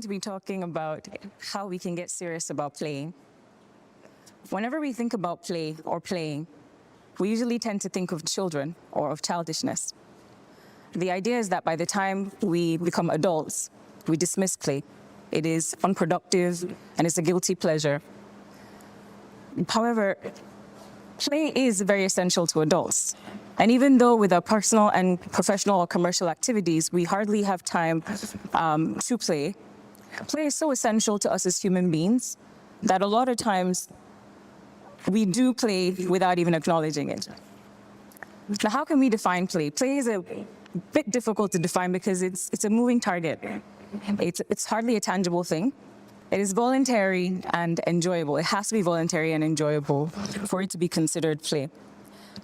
to be talking about how we can get serious about playing. Whenever we think about play or playing, we usually tend to think of children or of childishness. The idea is that by the time we become adults, we dismiss play. It is unproductive and it's a guilty pleasure. However, play is very essential to adults. And even though with our personal and professional or commercial activities, we hardly have time to play, play is so essential to us as human beings that a lot of times we do play without even acknowledging it. Now, how can we define play? Play is a bit difficult to define because it's a moving target. It's hardly a tangible thing. It is voluntary and enjoyable. It has to be voluntary and enjoyable for it to be considered play.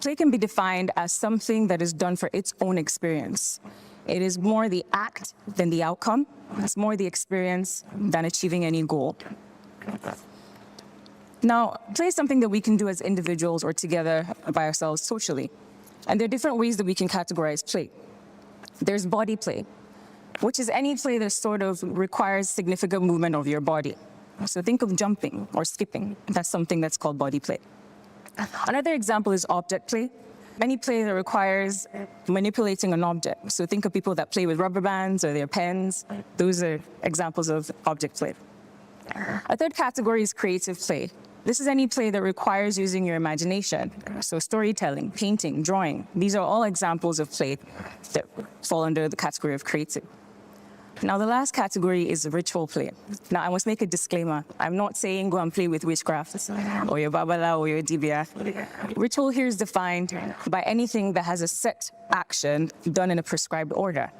Play can be defined as something that is done for its own experience. It is more the act than the outcome. It's more the experience than achieving any goal. Now, play is something that we can do as individuals or together by ourselves socially. And there are different ways that we can categorize play. There's body play, which is any play that sort of requires significant movement of your body. So think of jumping or skipping. That's something that's called body play. Another example is object play. Any play that requires manipulating an object. So think of people that play with rubber bands or their pens. Those are examples of object play. A third category is creative play. This is any play that requires using your imagination. So storytelling, painting, drawing. These are all examples of play that fall under the category of creative. Now, the last category is ritual play. Now, I must make a disclaimer. I'm not saying go and play with witchcraft or your babala or your dibia. Ritual here is defined by anything that has a set action done in a prescribed order.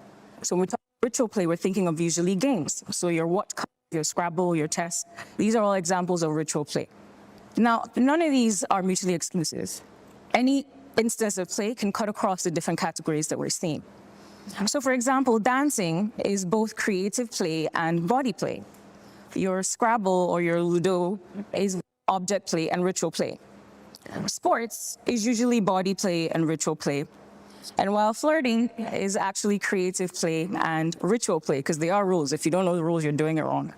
So when we talk ritual play, we're thinking of usually games. So your what, your Scrabble, your chess. These are all examples of ritual play. Now, none of these are mutually exclusive. Any instance of play can cut across the different categories that we're seeing. So, for example, dancing is both creative play and body play. Your Scrabble or your Ludo is object play and ritual play. Sports is usually body play and ritual play. And while flirting is actually creative play and ritual play, because they are rules. If you don't know the rules, you're doing it wrong.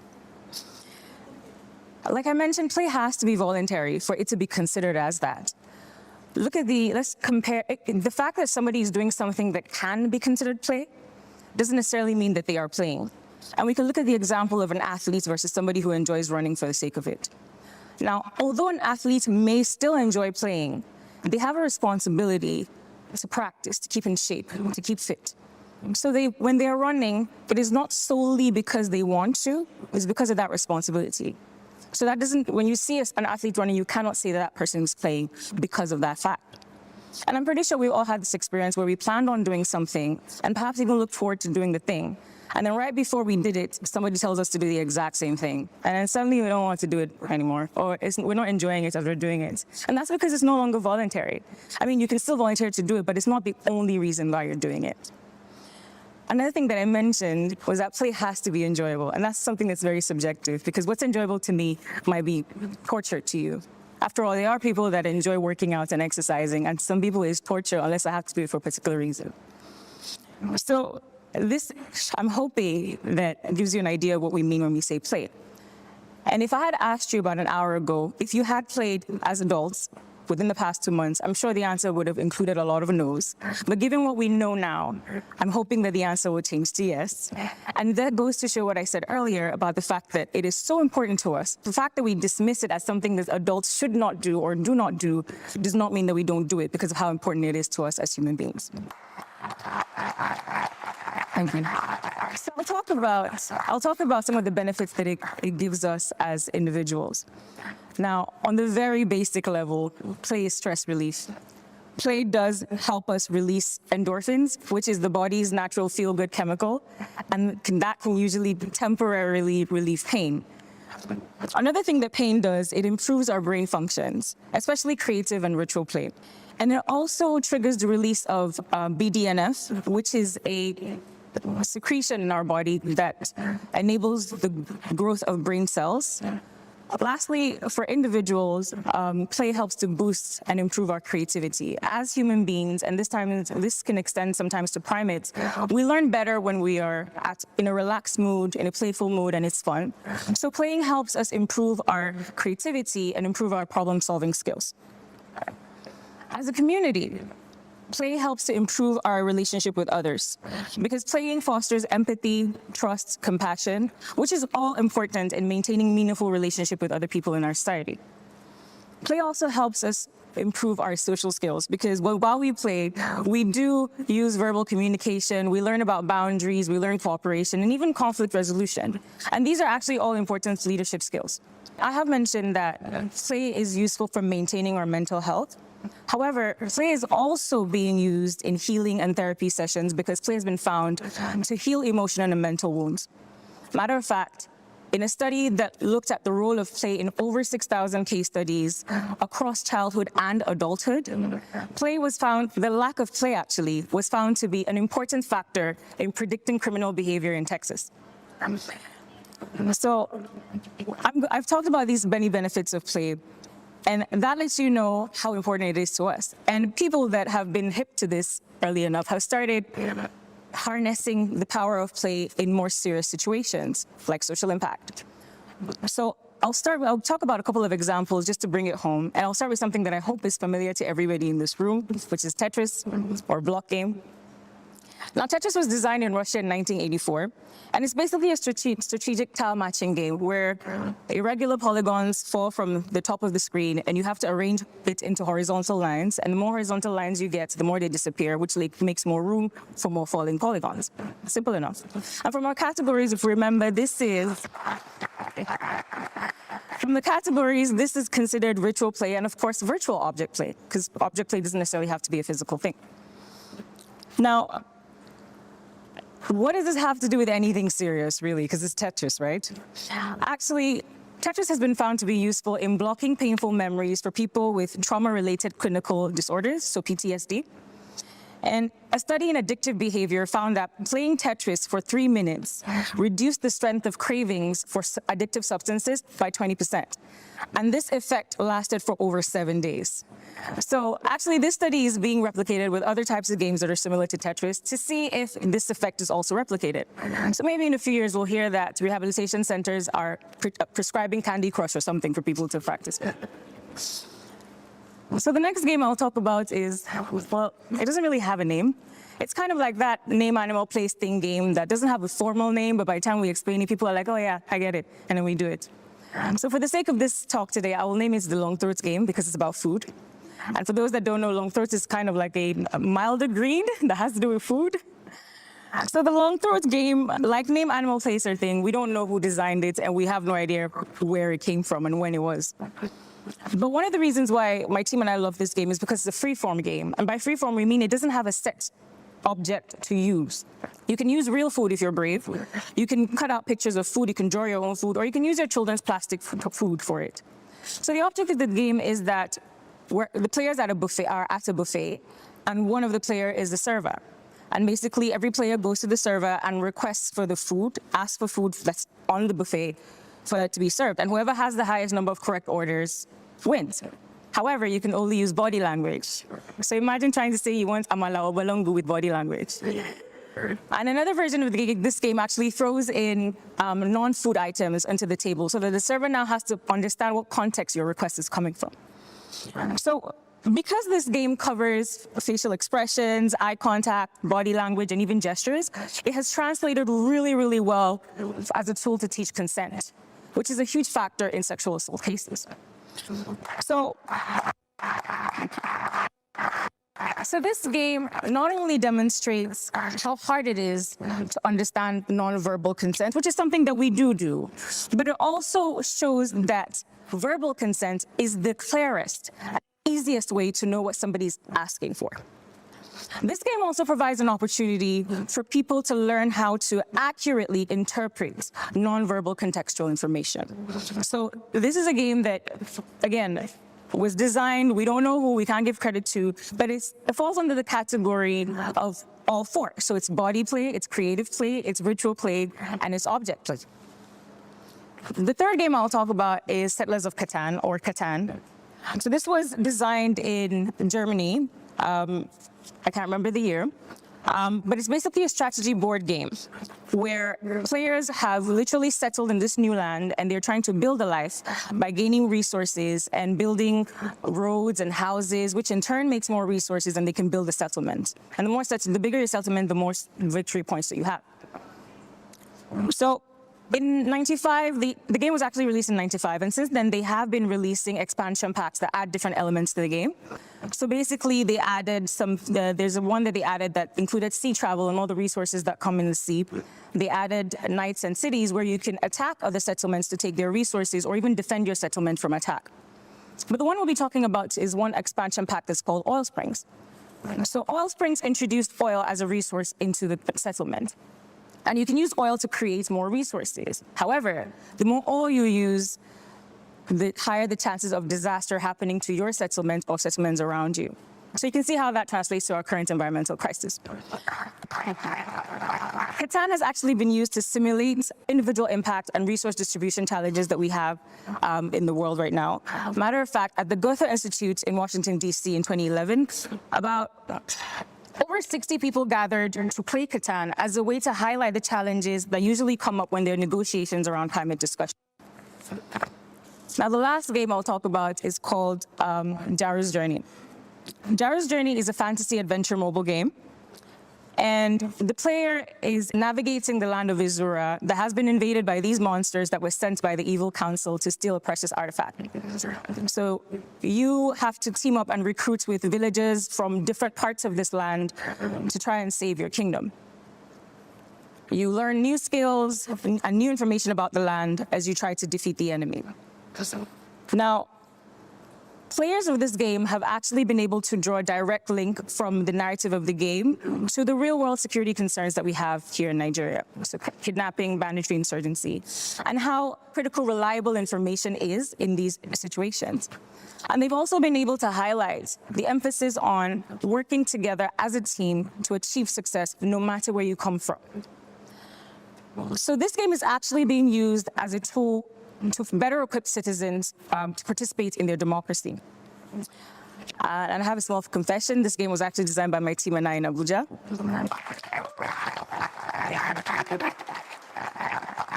Like I mentioned, play has to be voluntary for it to be considered as that. Let's compare, the fact that somebody is doing something that can be considered play doesn't necessarily mean that they are playing. And we can look at the example of an athlete versus somebody who enjoys running for the sake of it. Now, although an athlete may still enjoy playing, they have a responsibility to practice, to keep in shape, to keep fit. So when they are running, it is not solely because they want to, it's because of that responsibility. So that doesn't, when you see an athlete running, you cannot say that person is playing because of that fact. And I'm pretty sure we all had this experience where we planned on doing something and perhaps even looked forward to doing the thing. And then right before we did it, somebody tells us to do the exact same thing. And then suddenly we don't want to do it anymore, or we're not enjoying it as we're doing it. And that's because it's no longer voluntary. I mean, you can still volunteer to do it, but it's not the only reason why you're doing it. Another thing that I mentioned was that play has to be enjoyable, and that's something that's very subjective, because what's enjoyable to me might be torture to you. After all, there are people that enjoy working out and exercising, and some people it's torture unless I have to do it for a particular reason. So this, I'm hoping that gives you an idea of what we mean when we say play. And if I had asked you about an hour ago, if you had played as adults within the past 2 months, I'm sure the answer would have included a lot of no's. But given what we know now, I'm hoping that the answer will change to yes. And that goes to show what I said earlier about the fact that it is so important to us. The fact that we dismiss it as something that adults should not do or do not do does not mean that we don't do it because of how important it is to us as human beings. Thank you. So I'll talk about some of the benefits that it gives us as individuals. Now, on the very basic level, play is stress relief. Play does help us release endorphins, which is the body's natural feel-good chemical, and that can usually temporarily relieve pain. Another thing that pain does, it improves our brain functions, especially creative and ritual play. And it also triggers the release of BDNF, which is a secretion in our body that enables the growth of brain cells. Lastly, for individuals, play helps to boost and improve our creativity. As human beings, and this can extend sometimes to primates, we learn better when we are in a relaxed mood, in a playful mood, and it's fun. So playing helps us improve our creativity and improve our problem-solving skills. As a community, play helps to improve our relationship with others because playing fosters empathy, trust, compassion, which is all important in maintaining meaningful relationship with other people in our society. Play also helps us improve our social skills because while we play, we do use verbal communication, we learn about boundaries, we learn cooperation, and even conflict resolution. And these are actually all important leadership skills. I have mentioned that play is useful for maintaining our mental health. However, play is also being used in healing and therapy sessions because play has been found to heal emotional and mental wounds. Matter of fact, in a study that looked at the role of play in over 6,000 case studies across childhood and adulthood, the lack of play actually was found to be an important factor in predicting criminal behavior in Texas. So I've talked about these many benefits of play, and that lets you know how important it is to us. And people that have been hip to this early enough have started harnessing the power of play in more serious situations, like social impact. So I'll talk about a couple of examples just to bring it home. And I'll start with something that I hope is familiar to everybody in this room, which is Tetris, or block game. Now, Tetris was designed in Russia in 1984, and it's basically a strategic tile matching game where irregular polygons fall from the top of the screen, and you have to arrange it into horizontal lines. And the more horizontal lines you get, the more they disappear, which makes more room for more falling polygons. Simple enough. And from our categories, if you remember, from the categories, this is considered ritual play and, of course, virtual object play, because object play doesn't necessarily have to be a physical thing. Now, what does this have to do with anything serious, really? Because it's Tetris, right? Actually, Tetris has been found to be useful in blocking painful memories for people with trauma-related clinical disorders, so PTSD. And a study in addictive behavior found that playing Tetris for 3 minutes reduced the strength of cravings for addictive substances by 20%. And this effect lasted for over 7 days. So actually, this study is being replicated with other types of games that are similar to Tetris to see if this effect is also replicated. So maybe in a few years, we'll hear that rehabilitation centers are prescribing Candy Crush or something for people to practice with. So the next game I'll talk about is, well, it doesn't really have a name. It's kind of like that name, animal, place, thing game that doesn't have a formal name, but by the time we explain it, people are like, oh yeah, I get it, and then we do it. So for the sake of this talk today, I will name it the Long Throats game because it's about food. And for those that don't know, Long Throats is kind of like a milder green that has to do with food. So the Long Throats game, like name, animal, place, or thing, we don't know who designed it, and we have no idea where it came from and when it was. But one of the reasons why my team and I love this game is because it's a free-form game. And by free-form, we mean it doesn't have a set object to use. You can use real food if you're brave. You can cut out pictures of food. You can draw your own food, or you can use your children's plastic food for it. So the object of the game is that the players are at a buffet, and one of the players is the server. And basically, every player goes to the server and requests for the food, asks for food that's on the buffet for it to be served. And whoever has the highest number of correct orders wins. However, you can only use body language. So imagine trying to say you want amala or balongu with body language. And another version of this game actually throws in non-food items onto the table so that the server now has to understand what context your request is coming from. So because this game covers facial expressions, eye contact, body language, and even gestures, it has translated really, really well as a tool to teach consent, which is a huge factor in sexual assault cases. So this game not only demonstrates how hard it is to understand nonverbal consent, which is something that we do, but it also shows that verbal consent is the clearest, easiest way to know what somebody's asking for. This game also provides an opportunity for people to learn how to accurately interpret nonverbal contextual information. So this is a game that, again, was designed, we don't know who, we can't give credit to, but it falls under the category of all four. So it's body play, it's creative play, it's ritual play, and it's object play. The third game I'll talk about is Settlers of Catan, or Catan. So this was designed in Germany. I can't remember the year. But it's basically a strategy board game where players have literally settled in this new land and they're trying to build a life by gaining resources and building roads and houses, which in turn makes more resources and they can build a settlement. And the bigger your settlement, the more victory points that you have. So in 95, the game was actually released in 95, and since then they have been releasing expansion packs that add different elements to the game. So basically they added there's one that they added that included sea travel and all the resources that come in the sea. They added knights and cities where you can attack other settlements to take their resources or even defend your settlement from attack. But the one we'll be talking about is one expansion pack that's called Oil Springs. So Oil Springs introduced oil as a resource into the settlement. And you can use oil to create more resources. However, the more oil you use, the higher the chances of disaster happening to your settlement or settlements around you. So you can see how that translates to our current environmental crisis. Catan has actually been used to simulate individual impact and resource distribution challenges that we have in the world right now. Matter of fact, at the Goethe Institute in Washington, D.C. in 2011, over 60 people gathered to play Catan as a way to highlight the challenges that usually come up when there are negotiations around climate discussion. Now, the last game I'll talk about is called Jaras Journey. Jaras Journey is a fantasy adventure mobile game. And the player is navigating the land of Izura that has been invaded by these monsters that were sent by the evil council to steal a precious artifact. So you have to team up and recruit with villagers from different parts of this land to try and save your kingdom. You learn new skills and new information about the land as you try to defeat the enemy. Now, players of this game have actually been able to draw a direct link from the narrative of the game to the real-world security concerns that we have here in Nigeria. So kidnapping, banditry, insurgency, and how critical, reliable information is in these situations. And they've also been able to highlight the emphasis on working together as a team to achieve success, no matter where you come from. So this game is actually being used as a tool to better equip citizens to participate in their democracy. And I have a small confession. This game was actually designed by my team and I in Abuja.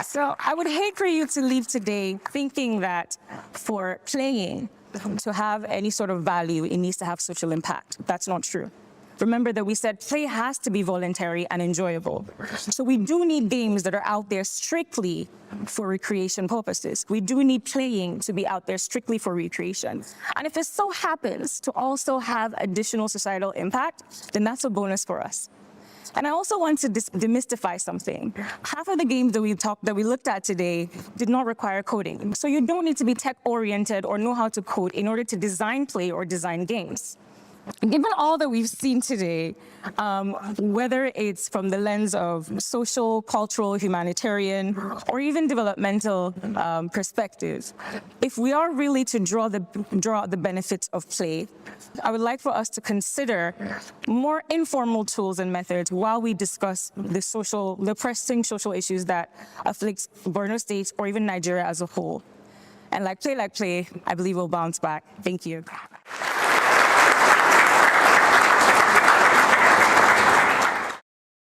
So I would hate for you to leave today thinking that for playing to have any sort of value, it needs to have social impact. That's not true. Remember that we said play has to be voluntary and enjoyable. So we do need games that are out there strictly for recreation purposes. We do need playing to be out there strictly for recreation. And if it so happens to also have additional societal impact, then that's a bonus for us. And I also want to demystify something. Half of the games that we looked at today did not require coding. So you don't need to be tech-oriented or know how to code in order to design play or design games. Given all that we've seen today, whether it's from the lens of social, cultural, humanitarian, or even developmental perspectives, if we are really to draw out the benefits of play, I would like for us to consider more informal tools and methods while we discuss the pressing social issues that afflict Borno State or even Nigeria as a whole. And like play, I believe we'll bounce back. Thank you.